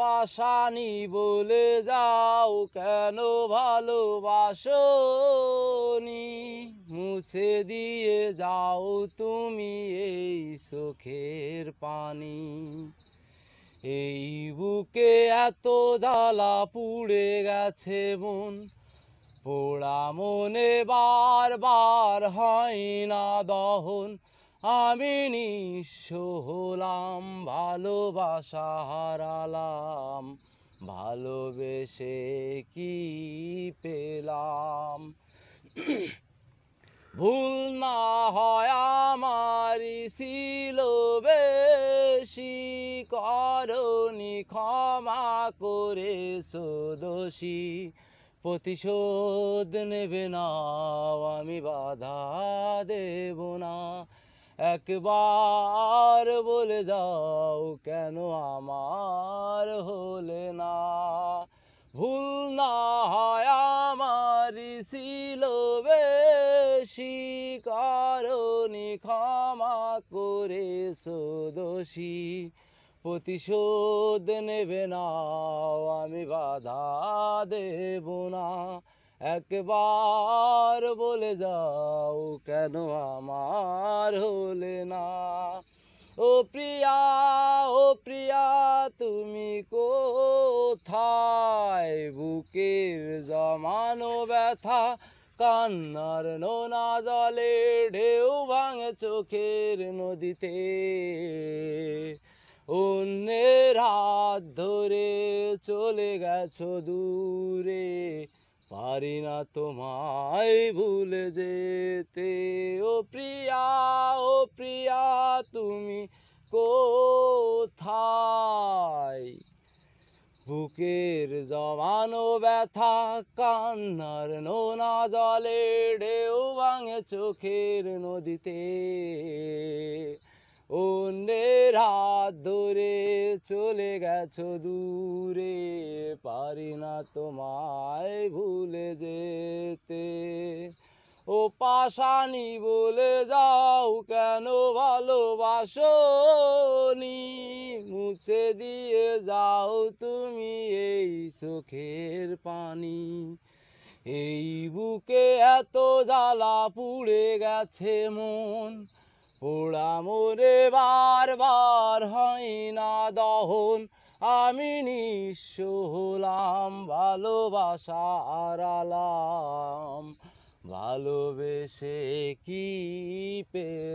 পাশানি বলে যাও কেন ভালোবাসোনি, মুছে দিয়ে যাও তুমি এই চোখের পানি। এই বুকে এত জ্বালা পুড়ে গেছে মন, পোড়া মনে বারবার হয় না দহন। আমি নিঃস্ব হলাম, ভালোবাসা হারালাম, ভালোবেসে কি পেলাম। ভুল না হয় আমারই ছিল বেশি, করনি ক্ষমা করেছো দোষী। প্রতিশোধ নেবে না, আমি বাধা দেব না। একবার বলে দাও কেন আমার হলে না। ভুল না হয় আমারই ছিল বেশি, করনি ক্ষমা করেছো দোষী। প্রতিশোধ নেবে না, আমি বাধা দেব না। একবার বলে যাও কেন আমার হলে না। ও প্রিয়া, ও প্রিয়া তুমি কোথায়, বুকের জমানো ব্যথা কান্নার নোনা জলে ঢেউ ভাঙে চোখের নদীতে। অন্যের হাত ধরে চলে গেছো দূরে, পারি না তোমায় ভুলে যেতে। ও প্রিয়া, ও প্রিয়া তুমি কোথায়, বুকের জমানো ব্যথা কান্নার নোনা জলে ঢেউ ভাঙে চোখের নদীতে। অন্যের হাত ধরে চলে গেছো দূরে, পারি না তোমায় ভুলে যেতে। ও পাশানি বলে যাও কেন ভালোবাসোনি, মুছে দিয়ে যাও তুমি এই চোখের পানি। এই বুকে এত জ্বালা পুড়ে গেছে মন, পোড়া মনে বারবার হয় না দহন। আমি নিঃস্ব হলাম, ভালোবাসা হারালাম, ভালোবেসে কি পেলাম।